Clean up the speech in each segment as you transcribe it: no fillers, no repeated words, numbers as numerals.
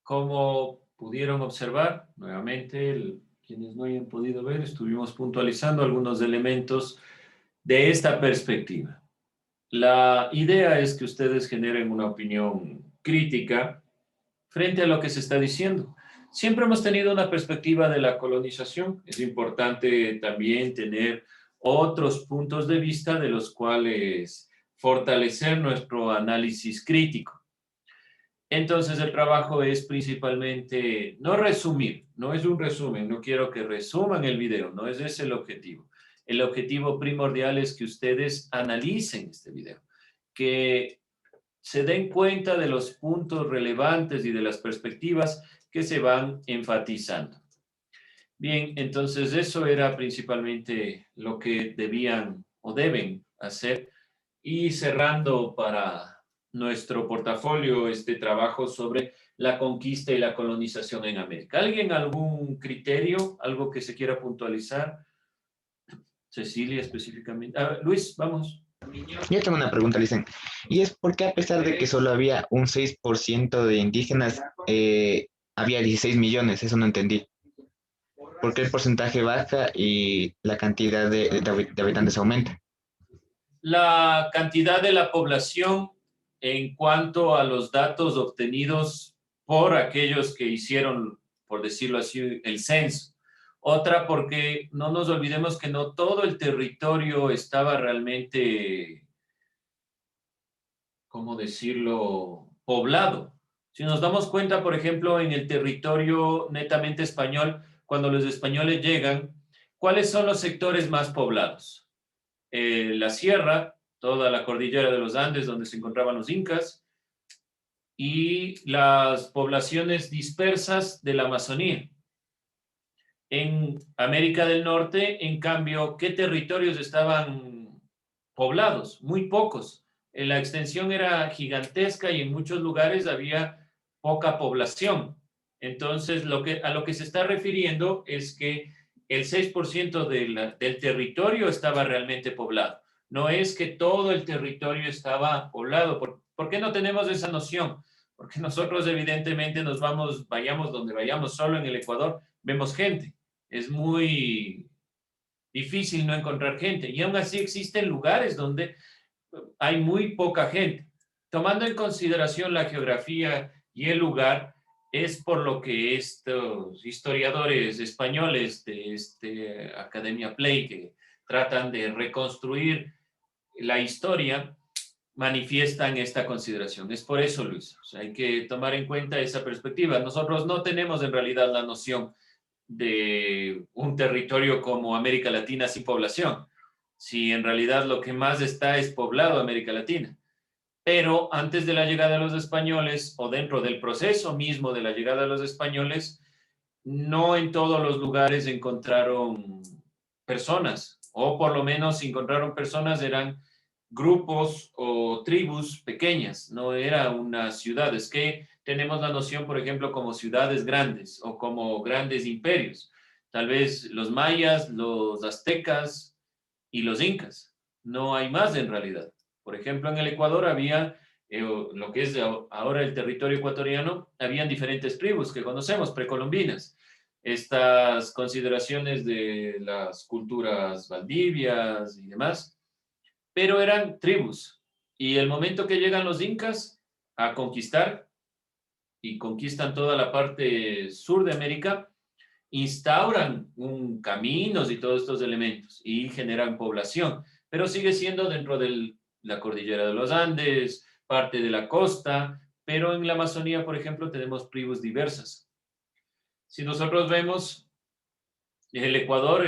Como pudieron observar, nuevamente, quienes no hayan podido ver, estuvimos puntualizando algunos elementos de esta perspectiva. La idea es que ustedes generen una opinión crítica frente a lo que se está diciendo. Siempre hemos tenido una perspectiva de la colonización. Es importante también tener otros puntos de vista de los cuales fortalecer nuestro análisis crítico. Entonces el trabajo es principalmente no resumir, no es un resumen, no quiero que resuman el video, no es ese el objetivo. El objetivo primordial es que ustedes analicen este video, que se den cuenta de los puntos relevantes y de las perspectivas que se van enfatizando. Bien, entonces eso era principalmente lo que debían o deben hacer. Y cerrando para nuestro portafolio este trabajo sobre la conquista y la colonización en América. ¿Alguien algún criterio, algo que se quiera puntualizar? Cecilia específicamente. Luis, vamos. Yo tengo una pregunta, Licen. ¿Y es por qué a pesar de que solo había un 6% de indígenas, había 16 millones? Eso no entendí. ¿Por qué el porcentaje baja y la cantidad de habitantes aumenta? La cantidad de la población en cuanto a los datos obtenidos por aquellos que hicieron, por decirlo así, el censo. Otra, porque no nos olvidemos que no todo el territorio estaba realmente, ¿cómo decirlo?, poblado. Si nos damos cuenta, por ejemplo, en el territorio netamente español, cuando los españoles llegan, ¿cuáles son los sectores más poblados? La sierra, toda la cordillera de los Andes donde se encontraban los incas, y las poblaciones dispersas de la Amazonía. En América del Norte, en cambio, ¿qué territorios estaban poblados? Muy pocos. La extensión era gigantesca y en muchos lugares había poca población. Entonces, a lo que se está refiriendo es que el 6% del territorio estaba realmente poblado. No es que todo el territorio estaba poblado. ¿Por qué no tenemos esa noción? Porque nosotros evidentemente vayamos donde vayamos, solo en el Ecuador vemos gente. Es muy difícil no encontrar gente. Y aún así existen lugares donde hay muy poca gente. Tomando en consideración la geografía y el lugar, es por lo que estos historiadores españoles de Academia Play, que tratan de reconstruir la historia, manifiestan esta consideración. Es por eso, Luis. O sea, hay que tomar en cuenta esa perspectiva. Nosotros no tenemos en realidad la noción de un territorio como América Latina sin población, si en realidad lo que más está es poblado América Latina. Pero antes de la llegada de los españoles o dentro del proceso mismo de la llegada de los españoles, no en todos los lugares encontraron personas, o por lo menos si encontraron personas eran grupos o tribus pequeñas, no era una ciudad. Es que tenemos la noción, por ejemplo, como ciudades grandes o como grandes imperios. Tal vez los mayas, los aztecas y los incas. No hay más en realidad. Por ejemplo, en el Ecuador había lo que es ahora el territorio ecuatoriano, habían diferentes tribus que conocemos, precolombinas. Estas consideraciones de las culturas valdivias y demás, pero eran tribus. Y el momento que llegan los incas a conquistar y conquistan toda la parte sur de América, instauran un caminos y todos estos elementos y generan población, pero sigue siendo dentro de la cordillera de los Andes, parte de la costa, pero en la Amazonía, por ejemplo, tenemos tribus diversas. Si nosotros vemos, el Ecuador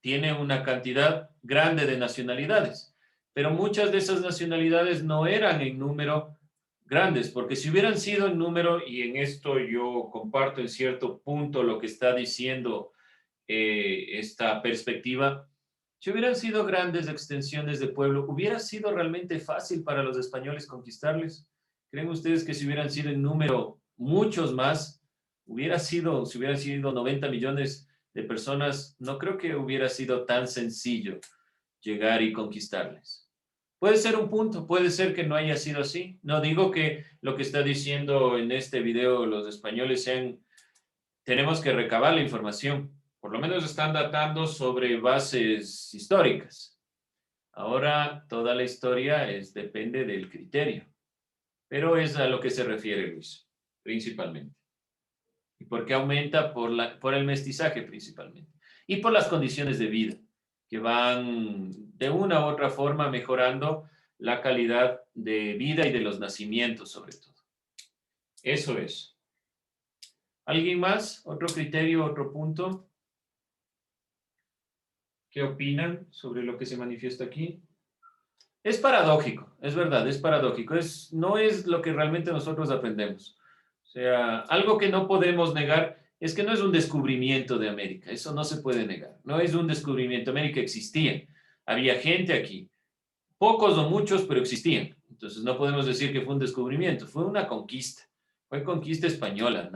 tiene una cantidad grande de nacionalidades, pero muchas de esas nacionalidades no eran en número grandes, porque si hubieran sido en número, y en esto yo comparto en cierto punto lo que está diciendo esta perspectiva, si hubieran sido grandes extensiones de pueblo, ¿hubiera sido realmente fácil para los españoles conquistarles? ¿Creen ustedes que si hubieran sido en número muchos más, si hubieran sido 90 millones de personas, no creo que hubiera sido tan sencillo llegar y conquistarles? Puede ser un punto, puede ser que no haya sido así. No digo que lo que está diciendo en este video los españoles sean, tenemos que recabar la información. Por lo menos están datando sobre bases históricas. Ahora, toda la historia depende del criterio. Pero es a lo que se refiere Luis, principalmente. ¿Y por qué aumenta? Por el mestizaje principalmente. Y por las condiciones de vida, que van de una u otra forma mejorando la calidad de vida y de los nacimientos, sobre todo. Eso es. ¿Alguien más? ¿Otro criterio, otro punto? ¿Qué opinan sobre lo que se manifiesta aquí? Es paradójico, es verdad, es paradójico. No es lo que realmente nosotros aprendemos. O sea, algo que no podemos negar es que no es un descubrimiento de América, eso no se puede negar. No es un descubrimiento, América existía, había gente aquí, pocos o muchos, pero existían. Entonces no podemos decir que fue un descubrimiento, fue una conquista, fue conquista española,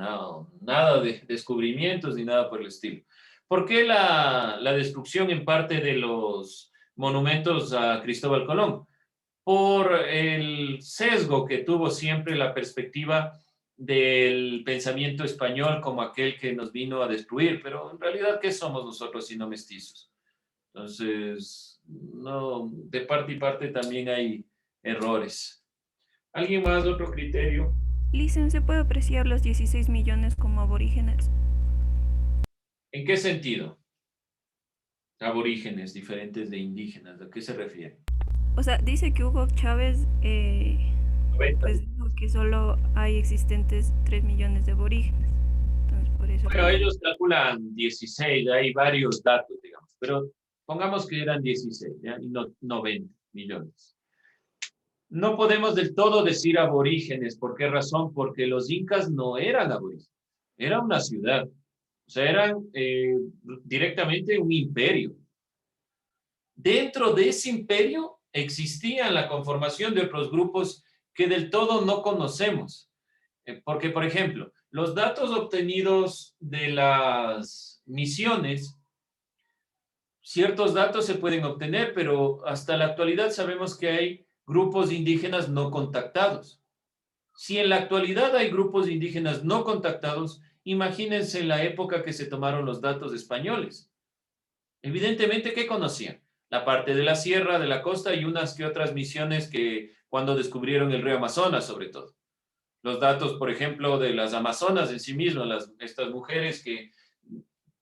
nada de descubrimientos ni nada por el estilo. ¿Por qué la destrucción en parte de los monumentos a Cristóbal Colón? Por el sesgo que tuvo siempre la perspectiva del pensamiento español como aquel que nos vino a destruir, pero en realidad, ¿qué somos nosotros sino mestizos? Entonces, no, de parte y parte también hay errores. ¿Alguien más, otro criterio? Licen, ¿se puede apreciar los 16 millones como aborígenes? ¿En qué sentido? Aborígenes diferentes de indígenas, ¿a qué se refiere? O sea, dice que Hugo Chávez 90. pues dijo que solo hay existentes 3 millones de aborígenes. Entonces, por eso... Bueno, ellos calculan 16, hay varios datos, digamos, pero pongamos que eran 16, ¿ya? Y no 90 millones. No podemos del todo decir aborígenes. ¿Por qué razón? Porque los incas no eran aborígenes, era una ciudad. O sea, eran directamente un imperio. Dentro de ese imperio existía la conformación de otros grupos que del todo no conocemos. Porque, por ejemplo, los datos obtenidos de las misiones, ciertos datos se pueden obtener, pero hasta la actualidad sabemos que hay grupos indígenas no contactados. Si en la actualidad hay grupos indígenas no contactados, imagínense la época que se tomaron los datos españoles. Evidentemente, ¿qué conocían? La parte de la sierra, de la costa y unas que otras misiones que cuando descubrieron el río Amazonas, sobre todo. Los datos, por ejemplo, de las amazonas en sí mismas, estas mujeres que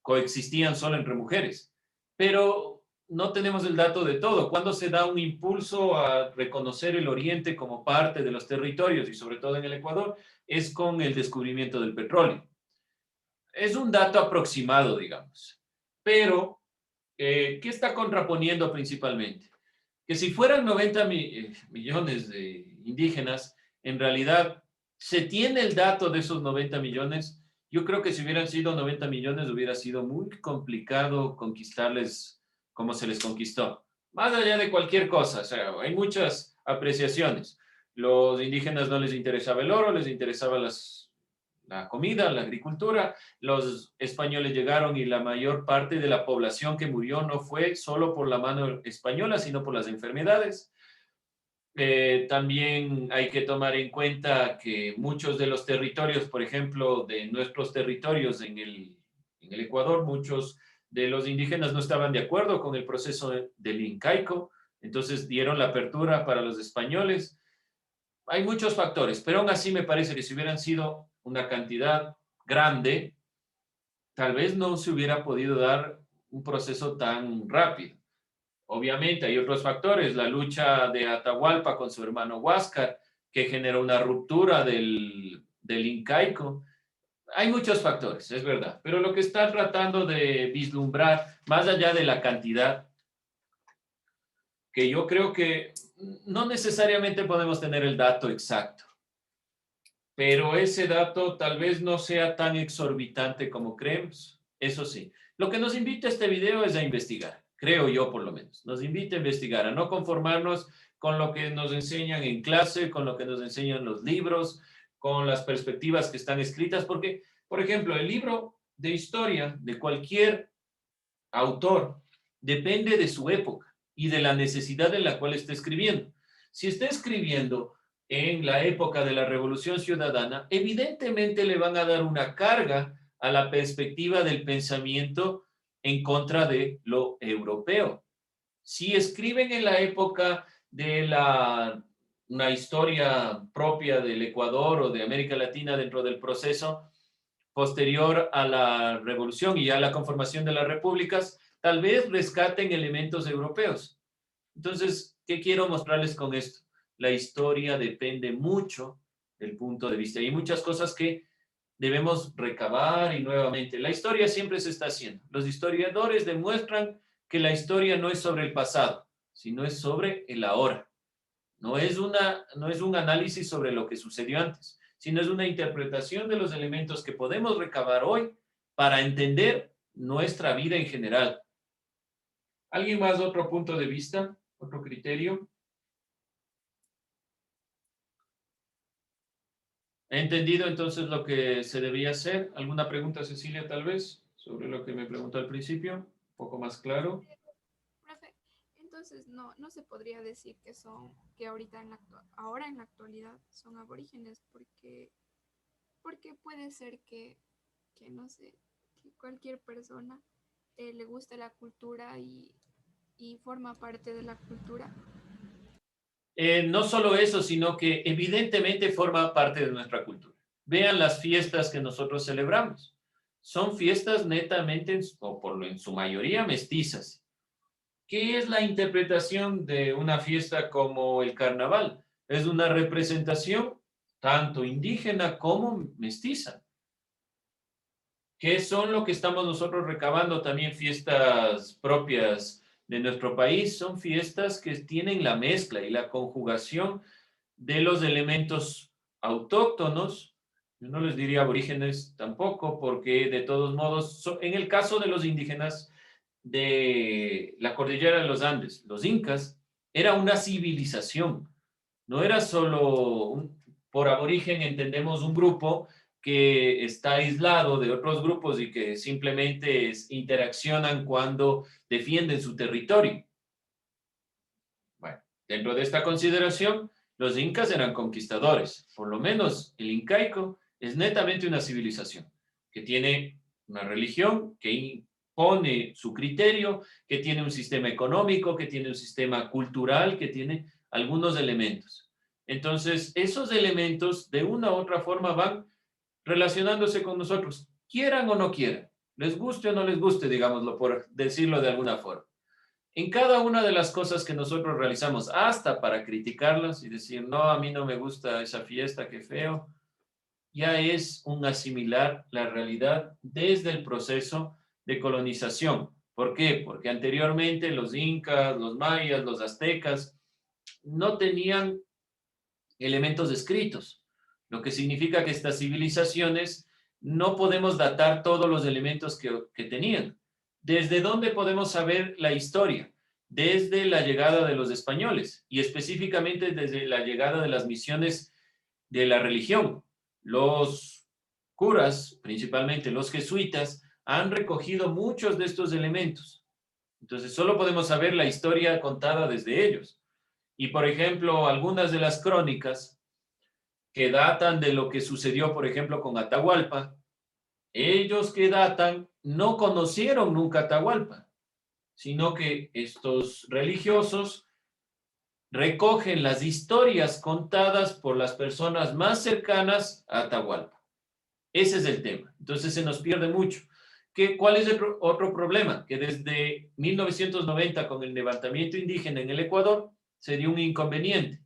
coexistían solo entre mujeres. Pero no tenemos el dato de todo. ¿Cuándo se da un impulso a reconocer el Oriente como parte de los territorios y sobre todo en el Ecuador? Es con el descubrimiento del petróleo. Es un dato aproximado, digamos. Pero, ¿qué está contraponiendo principalmente? Que si fueran 90 millones de indígenas, en realidad se tiene el dato de esos 90 millones. Yo creo que si hubieran sido 90 millones hubiera sido muy complicado conquistarles como se les conquistó. Más allá de cualquier cosa, o sea, hay muchas apreciaciones. Los indígenas no les interesaba el oro, les interesaba la comida, la agricultura. Los españoles llegaron y la mayor parte de la población que murió no fue solo por la mano española, sino por las enfermedades. También hay que tomar en cuenta que muchos de los territorios, por ejemplo, de nuestros territorios en el Ecuador, muchos de los indígenas no estaban de acuerdo con el proceso del incaico, entonces dieron la apertura para los españoles. Hay muchos factores, pero aún así me parece que si hubieran sido una cantidad grande, tal vez no se hubiera podido dar un proceso tan rápido. Obviamente hay otros factores, la lucha de Atahualpa con su hermano Huáscar, que generó una ruptura del incaico. Hay muchos factores, es verdad, pero lo que está tratando de vislumbrar, más allá de la cantidad, que yo creo que no necesariamente podemos tener el dato exacto, pero ese dato tal vez no sea tan exorbitante como creemos. Eso sí, lo que nos invita este video es a investigar, creo yo por lo menos. Nos invita a investigar, a no conformarnos con lo que nos enseñan en clase, con lo que nos enseñan los libros, con las perspectivas que están escritas, porque, por ejemplo, el libro de historia de cualquier autor depende de su época y de la necesidad en la cual está escribiendo. Si está escribiendo en la época de la Revolución Ciudadana, evidentemente le van a dar una carga a la perspectiva del pensamiento en contra de lo europeo. Si escriben en la época de una historia propia del Ecuador o de América Latina dentro del proceso posterior a la revolución y a la conformación de las repúblicas, tal vez rescaten elementos europeos. Entonces, ¿qué quiero mostrarles con esto? La historia depende mucho del punto de vista. Hay muchas cosas que debemos recabar y nuevamente, la historia siempre se está haciendo. Los historiadores demuestran que la historia no es sobre el pasado, sino es sobre el ahora. No es un análisis sobre lo que sucedió antes, sino es una interpretación de los elementos que podemos recabar hoy para entender nuestra vida en general. ¿Alguien más otro punto de vista? ¿Otro criterio? ¿He entendido entonces lo que se debía hacer? ¿Alguna pregunta, Cecilia, tal vez, sobre lo que me preguntó al principio? ¿Un poco más claro? Profe, entonces no se podría decir que ahorita ahora en la actualidad son aborígenes porque puede ser que no sé, que cualquier persona le guste la cultura y forma parte de la cultura. No solo eso, sino que evidentemente forma parte de nuestra cultura. Vean las fiestas que nosotros celebramos. Son fiestas netamente, o en su mayoría, mestizas. ¿Qué es la interpretación de una fiesta como el carnaval? Es una representación tanto indígena como mestiza. ¿Qué son lo que estamos nosotros recabando? También fiestas propias de nuestro país. Son fiestas que tienen la mezcla y la conjugación de los elementos autóctonos. Yo no les diría aborígenes tampoco, porque de todos modos, en el caso de los indígenas de la cordillera de los Andes, los incas, era una civilización. No era solo por aborigen entendemos un grupo que está aislado de otros grupos y que simplemente interaccionan cuando defienden su territorio. Bueno, dentro de esta consideración, los incas eran conquistadores. Por lo menos el incaico es netamente una civilización que tiene una religión, que impone su criterio, que tiene un sistema económico, que tiene un sistema cultural, que tiene algunos elementos. Entonces, esos elementos de una u otra forma van relacionándose con nosotros, quieran o no quieran, les guste o no les guste, digámoslo, por decirlo de alguna forma. En cada una de las cosas que nosotros realizamos, hasta para criticarlas y decir, no, a mí no me gusta esa fiesta, qué feo, ya es un asimilar la realidad desde el proceso de colonización. ¿Por qué? Porque anteriormente los incas, los mayas, los aztecas no tenían elementos escritos, lo que significa que estas civilizaciones no podemos datar todos los elementos que tenían. ¿Desde dónde podemos saber la historia? Desde la llegada de los españoles y específicamente desde la llegada de las misiones de la religión. Los curas, principalmente los jesuitas, han recogido muchos de estos elementos. Entonces, solo podemos saber la historia contada desde ellos. Y, por ejemplo, algunas de las crónicas que datan de lo que sucedió, por ejemplo, con Atahualpa, ellos que datan no conocieron nunca Atahualpa, sino que estos religiosos recogen las historias contadas por las personas más cercanas a Atahualpa. Ese es el tema. Entonces se nos pierde mucho. ¿Cuál es el otro problema? Que desde 1990, con el levantamiento indígena en el Ecuador, se dio un inconveniente.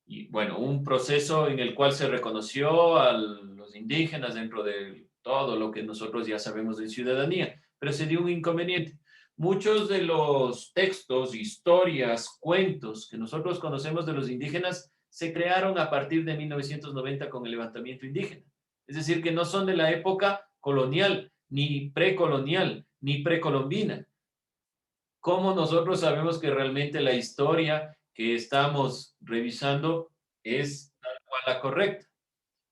Y bueno, un proceso en el cual se reconoció a los indígenas dentro de todo lo que nosotros ya sabemos de ciudadanía, pero se dio un inconveniente. Muchos de los textos, historias, cuentos que nosotros conocemos de los indígenas se crearon a partir de 1990 con el levantamiento indígena. Es decir, que no son de la época colonial, ni precolonial, ni precolombina. ¿Cómo nosotros sabemos que realmente la historia que estamos revisando es tal cual la correcta?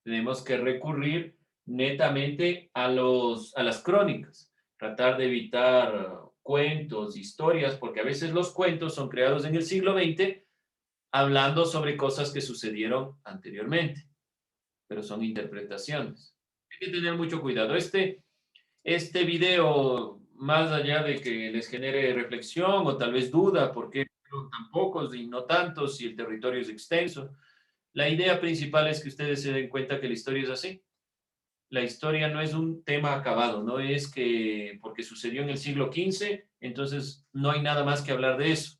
Tenemos que recurrir netamente a las crónicas, tratar de evitar cuentos, historias, porque a veces los cuentos son creados en el siglo XX hablando sobre cosas que sucedieron anteriormente, pero son interpretaciones. Hay que tener mucho cuidado. Este video, más allá de que les genere reflexión o tal vez duda, porque tan pocos y no tantos si el territorio es extenso, la idea principal es que ustedes se den cuenta que la historia es así. La historia no es un tema acabado, no es que porque sucedió en el siglo XV, entonces no hay nada más que hablar de eso.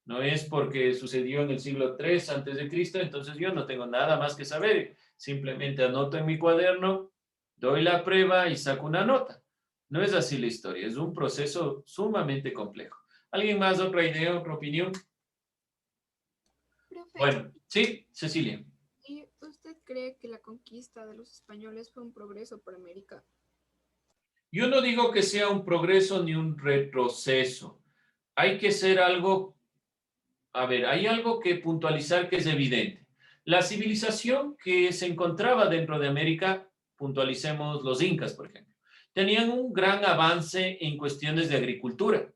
No es porque sucedió en el siglo III antes de Cristo, entonces yo no tengo nada más que saber. Simplemente anoto en mi cuaderno, doy la prueba y saco una nota. No es así la historia, es un proceso sumamente complejo. ¿Alguien más, otra idea, otra opinión? Profe, Bueno, sí, Cecilia. ¿y usted cree que la conquista de los españoles fue un progreso para América? Yo no digo que sea un progreso ni un retroceso. Hay que ser algo, a ver, hay algo que puntualizar que es evidente. La civilización que se encontraba dentro de América, puntualicemos los incas, por ejemplo, tenían un gran avance en cuestiones de agricultura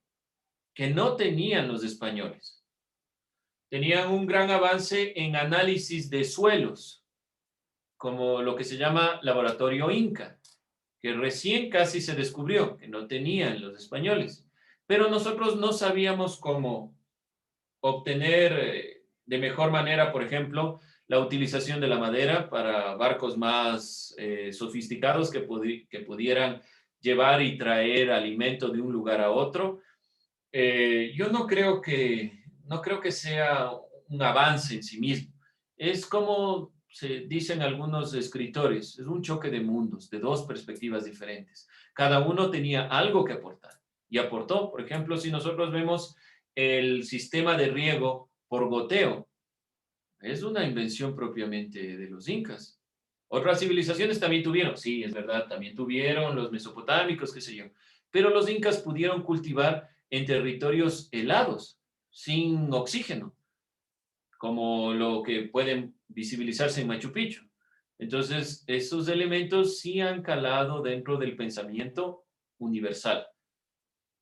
que no tenían los españoles. Tenían un gran avance en análisis de suelos, como lo que se llama laboratorio inca, que recién casi se descubrió, que no tenían los españoles. Pero nosotros no sabíamos cómo obtener de mejor manera, por ejemplo, la utilización de la madera para barcos más sofisticados que pudieran llevar y traer alimento de un lugar a otro. Yo no creo que sea un avance en sí mismo. Es como se dicen algunos escritores, es un choque de mundos, de dos perspectivas diferentes. Cada uno tenía algo que aportar y aportó. Por ejemplo, si nosotros vemos el sistema de riego por goteo, es una invención propiamente de los incas. Otras civilizaciones también tuvieron, sí, es verdad, también tuvieron los mesopotámicos, qué sé yo, pero los incas pudieron cultivar en territorios helados, sin oxígeno, como lo que pueden visibilizarse en Machu Picchu. Entonces, esos elementos sí han calado dentro del pensamiento universal.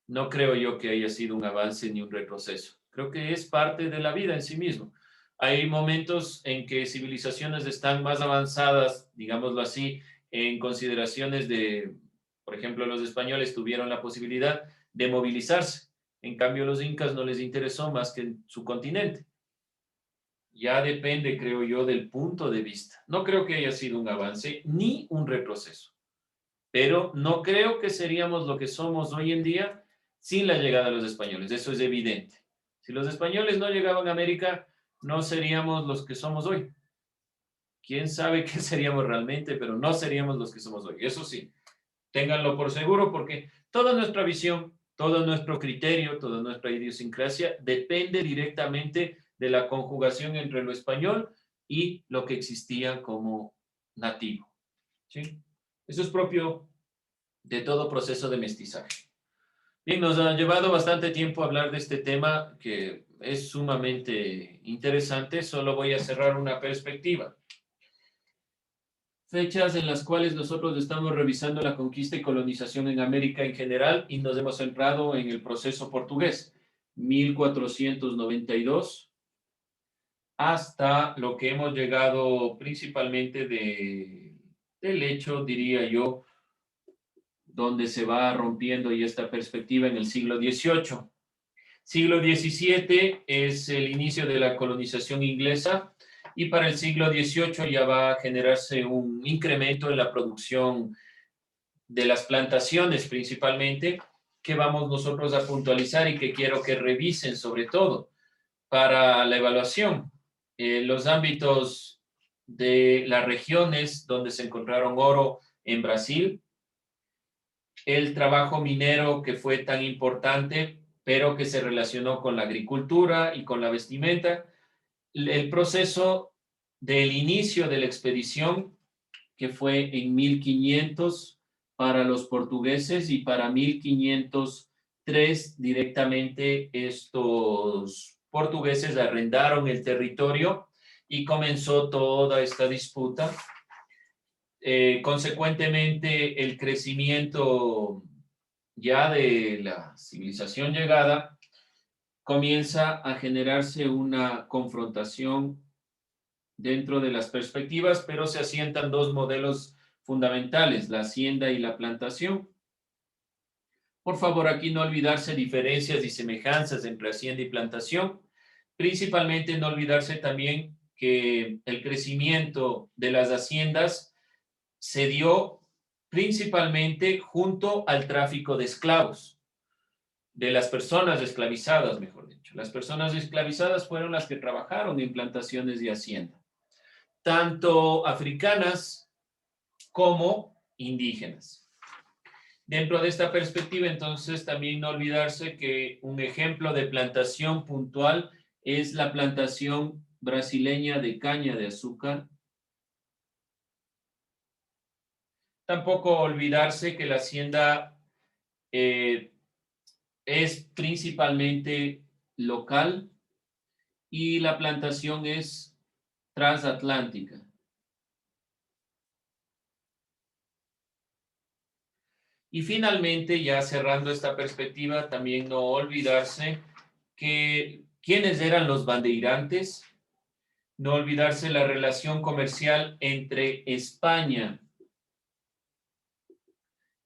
No creo yo que haya sido un avance ni un retroceso. Creo que es parte de la vida en sí mismo. Hay momentos en que civilizaciones están más avanzadas, digámoslo así, en consideraciones de, por ejemplo, los españoles tuvieron la posibilidad de movilizarse. En cambio, los incas no les interesó más que su continente. Ya depende, creo yo, del punto de vista. No creo que haya sido un avance ni un retroceso, pero no creo que seríamos lo que somos hoy en día sin la llegada de los españoles. Eso es evidente. Si los españoles no llegaban a América, no seríamos los que somos hoy. Quién sabe qué seríamos realmente, pero no seríamos los que somos hoy. Eso sí, ténganlo por seguro, porque toda nuestra visión, todo nuestro criterio, toda nuestra idiosincrasia depende directamente de la conjugación entre lo español y lo que existía como nativo. ¿Sí? Eso es propio de todo proceso de mestizaje. Bien, nos ha llevado bastante tiempo hablar de este tema que es sumamente interesante. Solo voy a cerrar una perspectiva. Fechas en las cuales nosotros estamos revisando la conquista y colonización en América en general y nos hemos centrado en el proceso portugués, 1492, hasta lo que hemos llegado principalmente del hecho, diría yo, donde se va rompiendo y esta perspectiva en el siglo XVIII. Siglo XVII es el inicio de la colonización inglesa y para el siglo XVIII ya va a generarse un incremento en la producción de las plantaciones principalmente, que vamos nosotros a puntualizar y que quiero que revisen sobre todo para la evaluación. Los ámbitos de las regiones donde se encontraron oro en Brasil, el trabajo minero que fue tan importante, pero que se relacionó con la agricultura y con la vestimenta, el proceso del inicio de la expedición, que fue en 1500 para los portugueses y para 1503 directamente estos portugueses arrendaron el territorio y comenzó toda esta disputa. Consecuentemente, el crecimiento ya de la civilización llegada comienza a generarse una confrontación dentro de las perspectivas, pero se asientan dos modelos fundamentales, la hacienda y la plantación. Por favor, aquí no olvidarse diferencias y semejanzas entre hacienda y plantación. Principalmente no olvidarse también que el crecimiento de las haciendas se dio principalmente junto al tráfico de esclavos, de las personas esclavizadas, mejor dicho. Las personas esclavizadas fueron las que trabajaron en plantaciones de hacienda, tanto africanas como indígenas. Dentro de esta perspectiva, entonces, también no olvidarse que un ejemplo de plantación puntual es la plantación brasileña de caña de azúcar. Tampoco olvidarse que la hacienda es principalmente local y la plantación es transatlántica. Y finalmente, ya cerrando esta perspectiva, también no olvidarse que quiénes eran los bandeirantes, no olvidarse la relación comercial entre España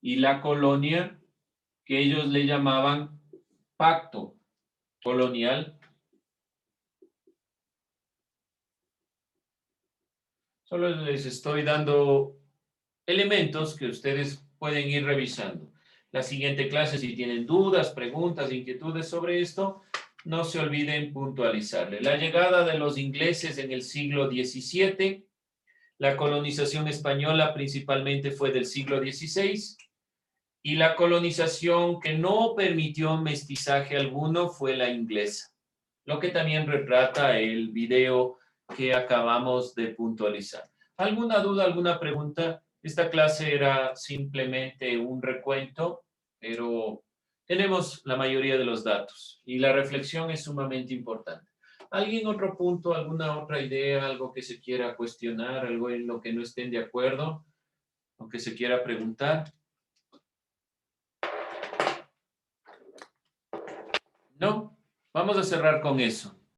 y la colonia, que ellos le llamaban pacto colonial. Solo les estoy dando elementos que ustedes pueden ir revisando. La siguiente clase, si tienen dudas, preguntas, inquietudes sobre esto, no se olviden puntualizarle. La llegada de los ingleses en el siglo XVII, la colonización española principalmente fue del siglo XVI, y la colonización que no permitió mestizaje alguno fue la inglesa, lo que también retrata el video que acabamos de puntualizar. ¿Alguna duda, alguna pregunta? Esta clase era simplemente un recuento, pero tenemos la mayoría de los datos y la reflexión es sumamente importante. ¿Alguien otro punto, alguna otra idea, algo que se quiera cuestionar, algo en lo que no estén de acuerdo, o que se quiera preguntar? No, vamos a cerrar con eso.